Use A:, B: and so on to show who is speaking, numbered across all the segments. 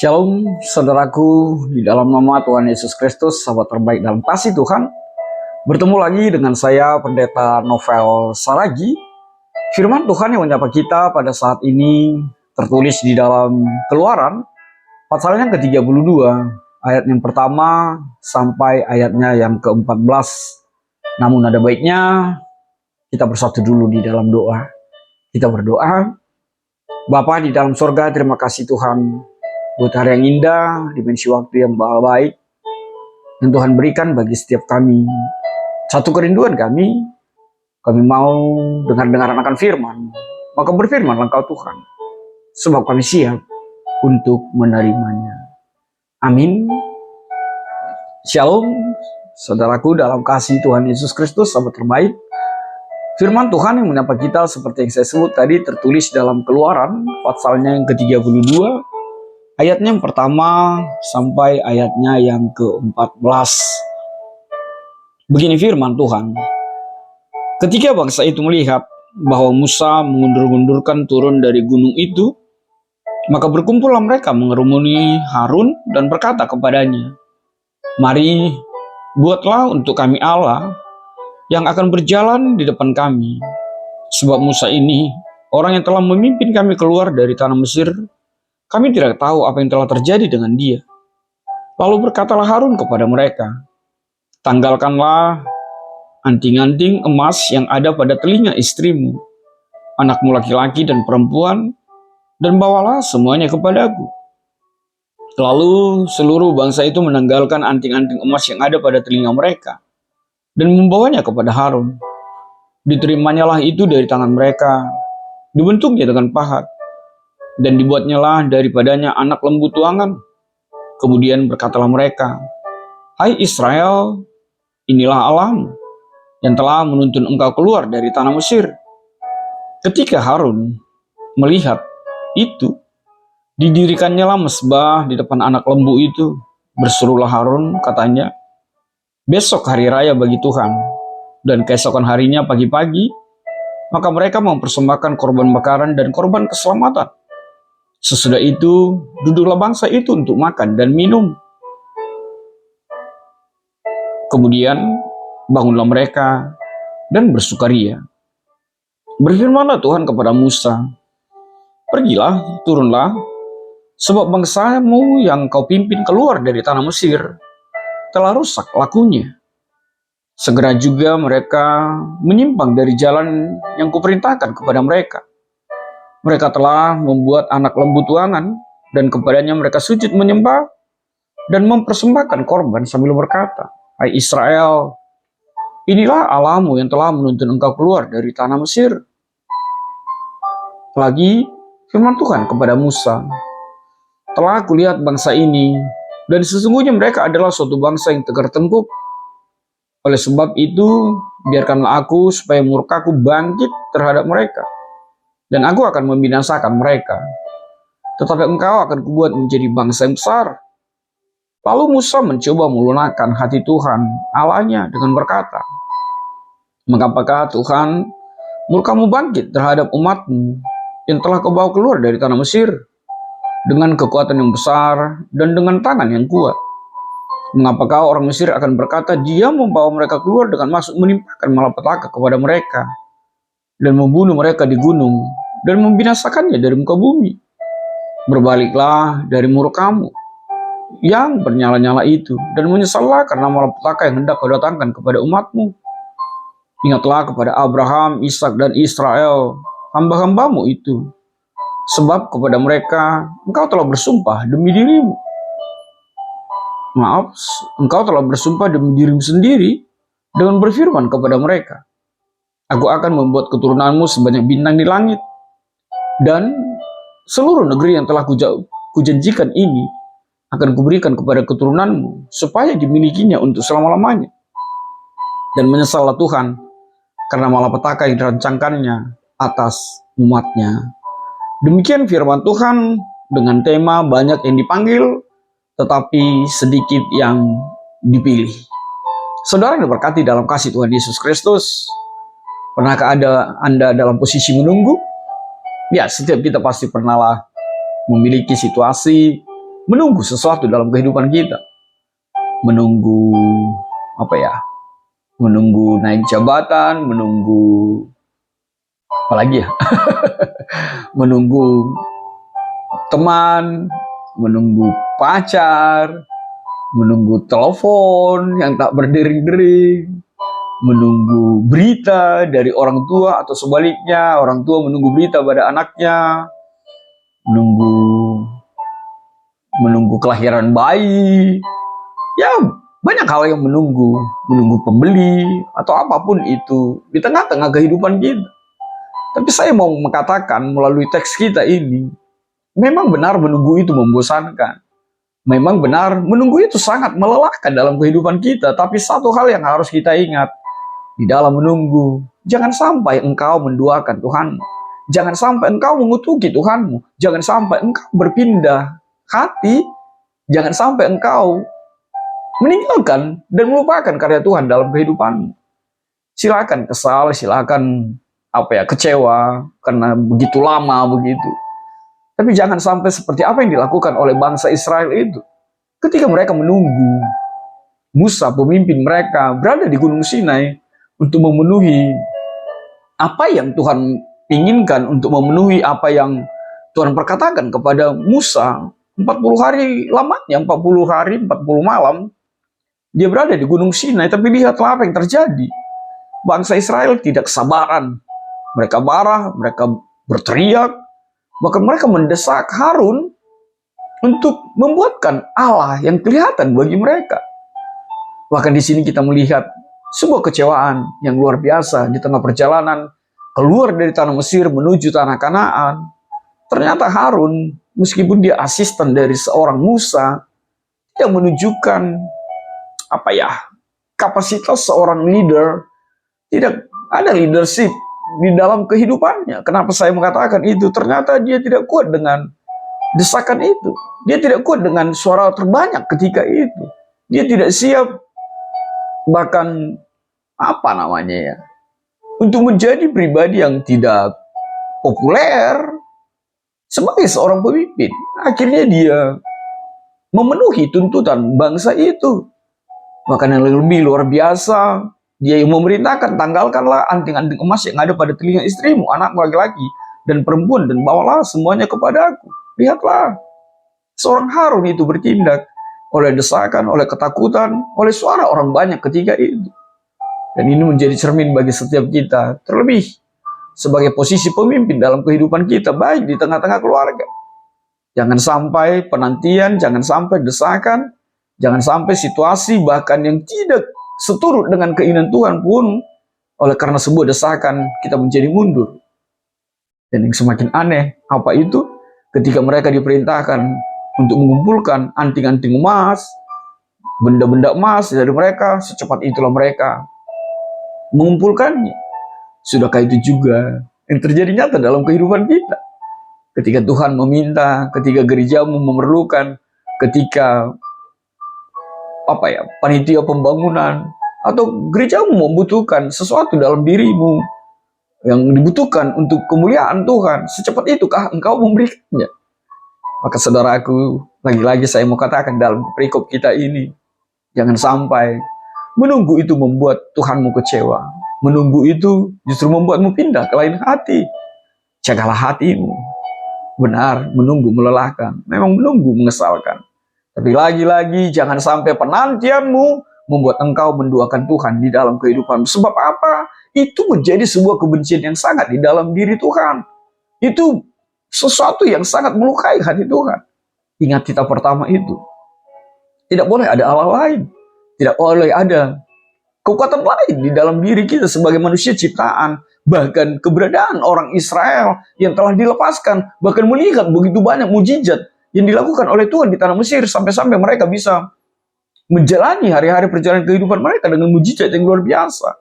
A: Shalom, saudaraku, di dalam nama Tuhan Yesus Kristus, sahabat terbaik dalam kasih Tuhan. Bertemu lagi dengan saya, Pendeta Novel Saragi. Firman Tuhan yang menyapa kita pada saat ini tertulis di dalam Keluaran, pasalnya yang ke-32, ayat yang pertama sampai ayatnya yang ke-14. Namun ada baiknya kita bersatu dulu di dalam doa. Kita berdoa. Bapa di dalam sorga, terima kasih Tuhan buat hari yang indah, dimensi waktu yang baik yang Tuhan berikan bagi setiap kami. Satu kerinduan kami mau dengar-dengar akan firman. Maka berfirmanlah Engkau Tuhan, sebab kami siap untuk menerimanya. Amin. Shalom, saudaraku dalam kasih Tuhan Yesus Kristus, sahabat terbaik. Firman Tuhan yang menyapa kita seperti yang saya sebut tadi tertulis dalam Keluaran, pasalnya yang ke-32, ayatnya yang pertama sampai ayatnya yang ke-14. Begini firman Tuhan. Ketika bangsa itu melihat bahwa Musa mengundur-undurkan turun dari gunung itu, maka berkumpullah mereka mengerumuni Harun dan berkata kepadanya, "Mari, buatlah untuk kami Allah yang akan berjalan di depan kami. Sebab Musa ini, orang yang telah memimpin kami keluar dari tanah Mesir, kami tidak tahu apa yang telah terjadi dengan dia." Lalu berkatalah Harun kepada mereka, "Tanggalkanlah anting-anting emas yang ada pada telinga istrimu, anakmu laki-laki dan perempuan, dan bawalah semuanya kepadaku." Lalu seluruh bangsa itu menanggalkan anting-anting emas yang ada pada telinga mereka, dan membawanya kepada Harun. Diterimanya itu dari tangan mereka, dibentuknya dengan pahat, dan dibuatnyalah daripadanya anak lembu tuangan. Kemudian berkatalah mereka, "Hai Israel, inilah Allahmu yang telah menuntun engkau keluar dari tanah Mesir." Ketika Harun melihat itu, didirikannya mesbah di depan anak lembu itu. Berserulah Harun, katanya, "Besok hari raya bagi Tuhan, dan keesokan harinya pagi-pagi, maka mereka mempersembahkan korban bakaran dan korban keselamatan. Sesudah itu, duduklah bangsa itu untuk makan dan minum. Kemudian bangunlah mereka dan bersukaria. Berfirmanlah Tuhan kepada Musa, "Pergilah, turunlah, sebab bangsamu yang kau pimpin keluar dari tanah Mesir telah rusak lakunya. Segera juga mereka menyimpang dari jalan yang kuperintahkan kepada mereka. Mereka telah membuat anak lembu tuangan, dan kepadanya mereka sujud menyembah dan mempersembahkan korban sambil berkata, 'Hai Israel, inilah Allahmu yang telah menuntun engkau keluar dari tanah Mesir.'" Lagi firman Tuhan kepada Musa, "Telah kulihat bangsa ini, dan sesungguhnya mereka adalah suatu bangsa yang tegar tengkuk. Oleh sebab itu, biarkanlah aku supaya murkaku bangkit terhadap mereka, dan aku akan membinasakan mereka. Tetapi engkau akan kubuat menjadi bangsa yang besar." Lalu Musa mencoba melunakkan hati Tuhan Allahnya dengan berkata, "Mengapakah Tuhan murkamu bangkit terhadap umatmu yang telah kau bawa keluar dari tanah Mesir dengan kekuatan yang besar dan dengan tangan yang kuat? Mengapakah orang Mesir akan berkata, Dia membawa mereka keluar dengan maksud menimpakan malapetaka kepada mereka dan membunuh mereka di gunung dan membinasakannya dari muka bumi? Berbaliklah dari murkamu yang bernyala-nyala itu, dan menyesallah karena malapetaka yang hendak kau datangkan kepada umatmu. Ingatlah kepada Abraham, Ishak dan Israel, hamba-hambamu itu, sebab kepada mereka engkau telah bersumpah demi dirimu. Engkau telah bersumpah demi dirimu sendiri dengan berfirman kepada mereka, 'Aku akan membuat keturunanmu sebanyak bintang di langit, dan seluruh negeri yang telah kujanjikan ini akan kuberikan kepada keturunanmu, supaya dimilikinya untuk selama-lamanya.' Dan menyesallah Tuhan karena malapetaka yang dirancangkannya atas umatnya." Demikian firman Tuhan dengan tema banyak yang dipanggil, tetapi sedikit yang dipilih. Saudara yang diberkati dalam kasih Tuhan Yesus Kristus, pernahkah Anda dalam posisi menunggu? Ya, setiap kita pasti pernahlah memiliki situasi menunggu sesuatu dalam kehidupan kita. Menunggu apa ya? Menunggu naik jabatan, menunggu apa lagi ya? Menunggu teman, menunggu pacar, menunggu telepon yang tak berdering-dering, menunggu berita dari orang tua atau sebaliknya, orang tua menunggu berita pada anaknya, menunggu kelahiran bayi. Ya, banyak hal yang menunggu pembeli atau apapun itu di tengah-tengah kehidupan kita. Tapi saya mau mengatakan melalui teks kita ini, memang benar menunggu itu membosankan. Memang benar menunggu itu sangat melelahkan dalam kehidupan kita. Tapi satu hal yang harus kita ingat, di dalam menunggu, jangan sampai engkau menduakan Tuhanmu. Jangan sampai engkau mengutuki Tuhanmu. Jangan sampai engkau berpindah hati. Jangan sampai engkau meninggalkan dan melupakan karya Tuhan dalam kehidupanmu. Silakan kesal, silakan kecewa karena begitu lama begitu. Tapi jangan sampai seperti apa yang dilakukan oleh bangsa Israel itu. Ketika mereka menunggu Musa, pemimpin mereka, berada di Gunung Sinai untuk memenuhi apa yang Tuhan inginkan, untuk memenuhi apa yang Tuhan perkatakan kepada Musa. 40 hari lamanya, 40 hari, 40 malam, dia berada di Gunung Sinai, tapi lihatlah apa yang terjadi. Bangsa Israel tidak kesabaran. Mereka marah, mereka berteriak, bahkan mereka mendesak Harun untuk membuatkan Allah yang kelihatan bagi mereka. Bahkan di sini kita melihat sebuah kecewaan yang luar biasa di tengah perjalanan keluar dari tanah Mesir menuju tanah Kanaan. Ternyata Harun, meskipun dia asisten dari seorang Musa, tidak menunjukkan kapasitas seorang leader. Tidak ada leadership di dalam kehidupannya. Kenapa saya mengatakan itu? Ternyata dia tidak kuat dengan desakan itu. Dia tidak kuat dengan suara terbanyak ketika itu. Dia tidak siap bahkan untuk menjadi pribadi yang tidak populer sebagai seorang pemimpin. Akhirnya dia memenuhi tuntutan bangsa itu. Bahkan yang lebih luar biasa, dia yang memerintahkan, tanggalkanlah anting-anting emas yang ada pada telinga istrimu, anakmu laki-laki dan perempuan, dan bawalah semuanya kepada aku. Lihatlah, seorang Harun itu bertindak oleh desakan, oleh ketakutan, oleh suara orang banyak ketika itu. Dan ini menjadi cermin bagi setiap kita, terlebih sebagai posisi pemimpin dalam kehidupan kita, baik di tengah-tengah keluarga. Jangan sampai penantian, jangan sampai desakan, jangan sampai situasi bahkan yang tidak seturut dengan keinginan Tuhan pun oleh karena sebuah desakan kita menjadi mundur. Dan yang semakin aneh, apa itu? Ketika mereka diperintahkan untuk mengumpulkan anting-anting emas, benda-benda emas dari mereka, secepat itulah mereka mengumpulkannya. Sudahkah itu juga yang terjadi nyata dalam kehidupan kita? Ketika Tuhan meminta, ketika gerejamu memerlukan, ketika panitia pembangunan atau gerejamu membutuhkan sesuatu dalam dirimu yang dibutuhkan untuk kemuliaan Tuhan, secepat itukah engkau memberikannya? Maka saudaraku, lagi-lagi saya mau katakan dalam perikop kita ini, jangan sampai menunggu itu membuat Tuhanmu kecewa. Menunggu itu justru membuatmu pindah ke lain hati. Jagalah hatimu. Benar, menunggu melelahkan. Memang menunggu mengesalkan. Tapi lagi-lagi jangan sampai penantianmu membuat engkau menduakan Tuhan di dalam kehidupanmu. Sebab apa? Itu menjadi sebuah kebencian yang sangat di dalam diri Tuhan. Itu sesuatu yang sangat melukai hati Tuhan. Ingat kita pertama itu. Tidak boleh ada Allah lain. Tidak boleh ada kekuatan lain di dalam diri kita sebagai manusia ciptaan. Bahkan keberadaan orang Israel yang telah dilepaskan, bahkan melihat begitu banyak mujizat yang dilakukan oleh Tuhan di tanah Mesir, sampai-sampai mereka bisa menjalani hari-hari perjalanan kehidupan mereka dengan mujizat yang luar biasa.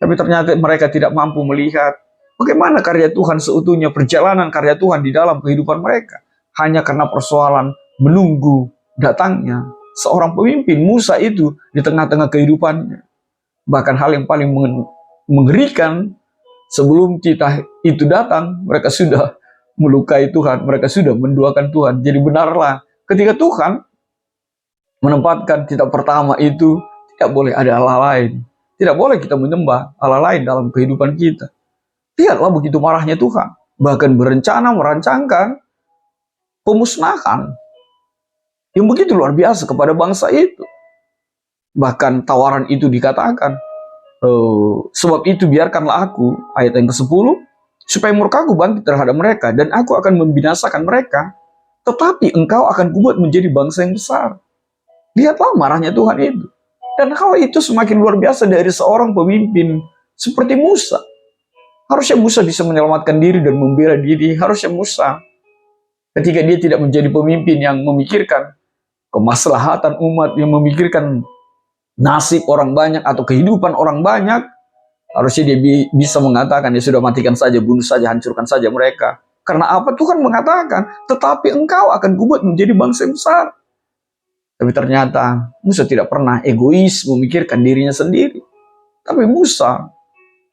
A: Tapi ternyata mereka tidak mampu melihat bagaimana karya Tuhan seutuhnya, perjalanan karya Tuhan di dalam kehidupan mereka. Hanya karena persoalan menunggu datangnya seorang pemimpin, Musa itu, di tengah-tengah kehidupannya. Bahkan hal yang paling mengerikan, sebelum kita itu datang, mereka sudah melukai Tuhan, mereka sudah menduakan Tuhan. Jadi benarlah Ketika Tuhan menempatkan kita pertama itu, tidak boleh ada Allah lain. Tidak boleh kita menyembah Allah lain dalam kehidupan kita. Lihatlah begitu marahnya Tuhan. Bahkan berencana merancangkan pemusnahan yang begitu luar biasa kepada bangsa itu. Bahkan tawaran itu dikatakan, sebab itu biarkanlah aku, ayat yang ke-10, supaya murkaku bangkit terhadap mereka, dan aku akan membinasakan mereka, tetapi engkau akan kubuat menjadi bangsa yang besar. Lihatlah marahnya Tuhan itu. Dan hal itu semakin luar biasa dari seorang pemimpin seperti Musa. Harusnya Musa bisa menyelamatkan diri dan membela diri. Harusnya Musa, ketika dia tidak menjadi pemimpin yang memikirkan kemaslahatan umat, yang memikirkan nasib orang banyak atau kehidupan orang banyak, harusnya dia bisa mengatakan, ya sudah, matikan saja, bunuh saja, hancurkan saja mereka. Karena apa? Tuhan mengatakan, tetapi engkau akan kubuat menjadi bangsa yang besar. Tapi ternyata Musa tidak pernah egois memikirkan dirinya sendiri. Tapi Musa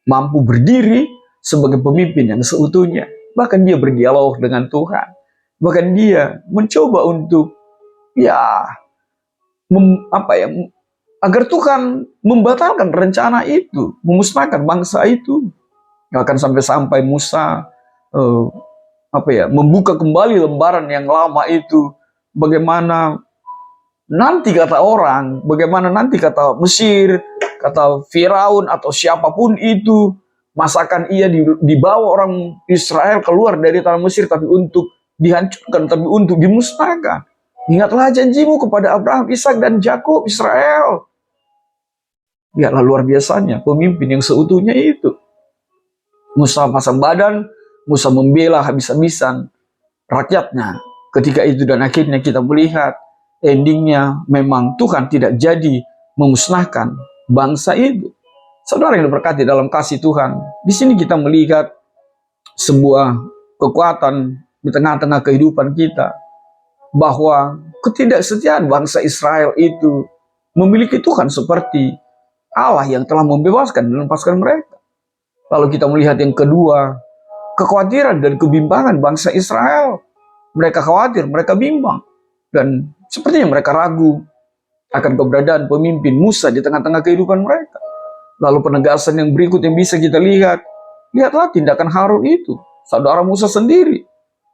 A: mampu berdiri sebagai pemimpin yang seutuhnya. Bahkan dia berdialog dengan Tuhan. Bahkan dia mencoba untuk agar Tuhan membatalkan rencana itu, memusnahkan bangsa itu. Akan sampai-sampai Musa membuka kembali lembaran yang lama itu. Bagaimana nanti kata orang, bagaimana nanti kata Mesir, kata Firaun atau siapapun itu, masakan ia dibawa orang Israel keluar dari tanah Mesir, tapi untuk dihancurkan, tapi untuk dimusnahkan. Ingatlah janjimu kepada Abraham, Ishak dan Yakub, Israel. Lihatlah luar biasanya pemimpin yang seutuhnya itu. Musa pasang badan, Musa membela habis-habisan rakyatnya ketika itu, dan akhirnya kita melihat endingnya memang Tuhan tidak jadi memusnahkan bangsa itu. Saudara yang diberkati dalam kasih Tuhan, di sini kita melihat sebuah kekuatan di tengah-tengah kehidupan kita, bahwa ketidaksetiaan bangsa Israel itu memiliki Tuhan seperti Allah yang telah membebaskan dan melepaskan mereka. Lalu kita melihat yang kedua, kekhawatiran dan kebimbangan bangsa Israel. Mereka khawatir, mereka bimbang, dan sepertinya mereka ragu akan keberadaan pemimpin Musa di tengah-tengah kehidupan mereka. Lalu penegasan yang berikut yang bisa kita lihat, lihatlah tindakan Harun itu, saudara Musa sendiri.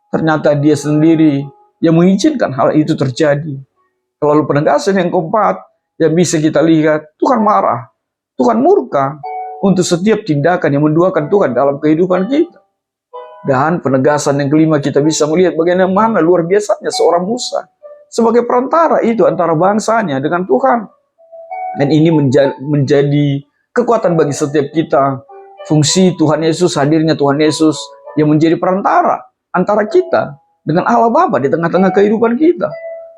A: Ternyata dia sendiri yang mengizinkan hal itu terjadi. Lalu penegasan yang keempat yang bisa kita lihat, Tuhan marah, Tuhan murka untuk setiap tindakan yang menduakan Tuhan dalam kehidupan kita. Dan penegasan yang kelima kita bisa melihat bagaimana luar biasanya seorang Musa sebagai perantara itu antara bangsanya dengan Tuhan. Dan ini menjadi kekuatan bagi setiap kita. Fungsi Tuhan Yesus, hadirnya Tuhan Yesus yang menjadi perantara antara kita dengan Allah Bapa di tengah-tengah kehidupan kita.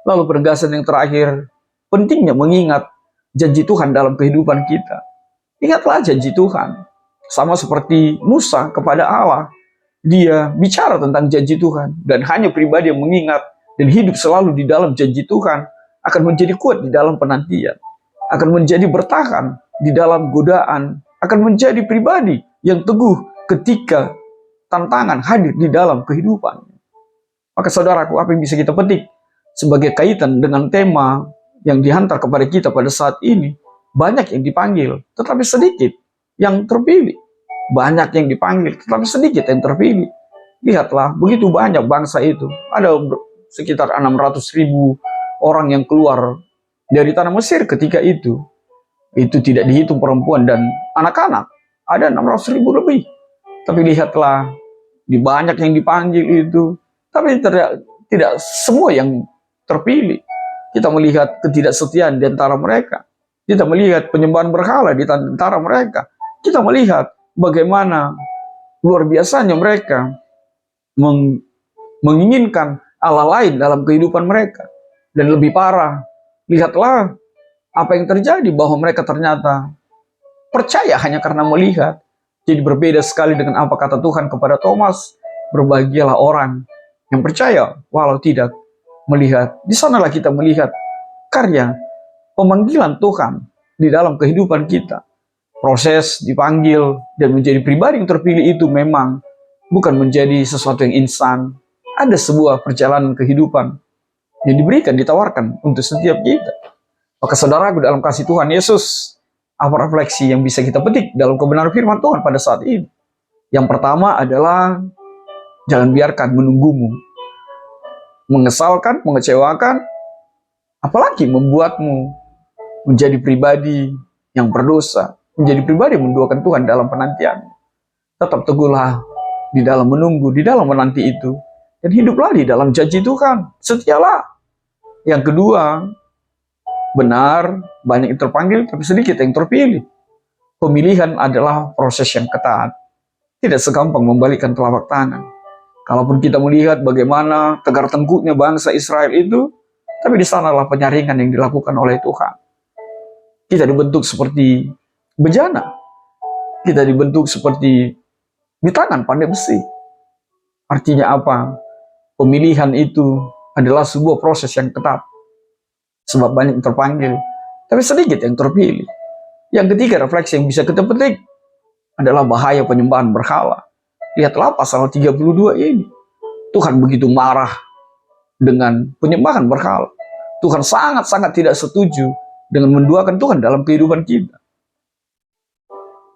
A: Lalu penegasan yang terakhir, pentingnya mengingat janji Tuhan dalam kehidupan kita. Ingatlah janji Tuhan. Sama seperti Musa kepada Allah, dia bicara tentang janji Tuhan, dan hanya pribadi yang mengingat dan hidup selalu di dalam janji Tuhan akan menjadi kuat di dalam penantian, akan menjadi bertahan di dalam godaan, akan menjadi pribadi yang teguh ketika tantangan hadir di dalam kehidupan. Maka saudaraku, apa yang bisa kita petik sebagai kaitan dengan tema yang dihantar kepada kita pada saat ini? Banyak yang dipanggil, tetapi sedikit yang terpilih. Banyak yang dipanggil, tetapi sedikit yang terpilih. Lihatlah, begitu banyak bangsa itu. Ada sekitar 600.000 orang yang keluar dari tanah Mesir ketika itu. Itu tidak dihitung perempuan dan anak-anak. Ada 600.000 lebih. Tapi lihatlah, di banyak yang dipanggil itu, tapi tidak semua yang terpilih. Kita melihat ketidaksetiaan di antara mereka. Kita melihat penyembahan berhala di antara mereka. Kita melihat bagaimana luar biasanya mereka menginginkan Allah lain dalam kehidupan mereka. Dan lebih parah, lihatlah apa yang terjadi, bahwa mereka ternyata percaya hanya karena melihat. Jadi berbeda sekali dengan apa kata Tuhan kepada Thomas, berbahagialah orang yang percaya walau tidak melihat. Di sanalah kita melihat karya pemanggilan Tuhan di dalam kehidupan kita. Proses dipanggil dan menjadi pribadi yang terpilih itu memang bukan menjadi sesuatu yang instan. Ada sebuah perjalanan kehidupan yang diberikan, ditawarkan untuk setiap kita. Maka saudaraku dalam kasih Tuhan Yesus, apa refleksi yang bisa kita petik dalam kebenaran firman Tuhan pada saat ini? Yang pertama adalah jangan biarkan menunggumu mengesalkan, mengecewakan, apalagi membuatmu menjadi pribadi yang berdosa, menjadi pribadi yang menduakan Tuhan dalam penantian. Tetap teguhlah di dalam menunggu, di dalam menanti itu, dan hiduplah di dalam janji Tuhan. Setialah. Yang kedua, benar, banyak yang terpanggil, tapi sedikit yang terpilih. Pemilihan adalah proses yang ketat. Tidak segampang membalikkan telapak tangan. Kalaupun kita melihat bagaimana tegar tengkuknya bangsa Israel itu, tapi di sanalah penyaringan yang dilakukan oleh Tuhan. Kita dibentuk seperti bejana. Kita dibentuk seperti di tangan pandai besi. Artinya apa? Pemilihan itu adalah sebuah proses yang ketat. Sebab banyak yang terpanggil, tapi sedikit yang terpilih. Yang ketiga, refleksi yang bisa kita petik adalah bahaya penyembahan berhala. Lihatlah pasal 32 ini. Tuhan begitu marah dengan penyembahan berhala. Tuhan sangat-sangat tidak setuju dengan menduakan Tuhan dalam kehidupan kita.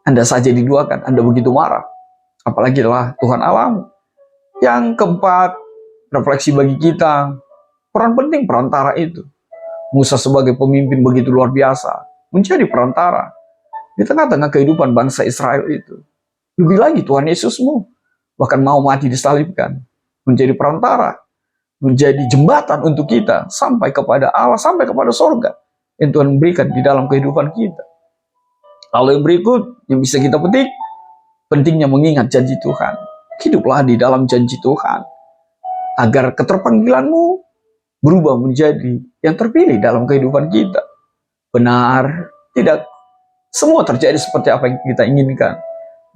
A: Anda saja diduakan, Anda begitu marah. Apalagi adalah Tuhan alam. Yang keempat, refleksi bagi kita, peran penting perantara itu. Musa sebagai pemimpin begitu luar biasa, menjadi perantara di tengah-tengah kehidupan bangsa Israel itu. Lebih lagi Tuhan Yesusmu, bahkan mau mati disalibkan, menjadi perantara, menjadi jembatan untuk kita, sampai kepada Allah, sampai kepada sorga, yang Tuhan berikan di dalam kehidupan kita. Lalu yang berikut, yang bisa kita petik, pentingnya mengingat janji Tuhan. Hiduplah di dalam janji Tuhan, agar keterpanggilanmu berubah menjadi yang terpilih dalam kehidupan kita. Benar, tidak semua terjadi seperti apa yang kita inginkan.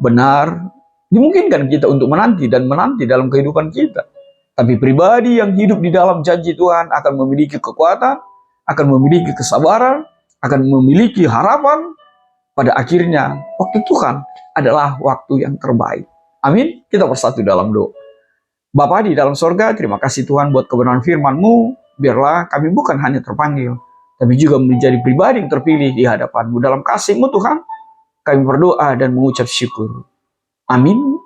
A: Benar, dimungkinkan kita untuk menanti dan menanti dalam kehidupan kita. Tapi pribadi yang hidup di dalam janji Tuhan akan memiliki kekuatan, akan memiliki kesabaran, akan memiliki harapan. Pada akhirnya, waktu Tuhan adalah waktu yang terbaik. Amin. Kita bersatu dalam doa. Bapa di dalam sorga, terima kasih Tuhan buat kebenaran firman-Mu. Biarlah kami bukan hanya terpanggil, tapi juga menjadi pribadi yang terpilih di hadapan-Mu. Dalam kasih-Mu Tuhan, kami berdoa dan mengucap syukur. Amin.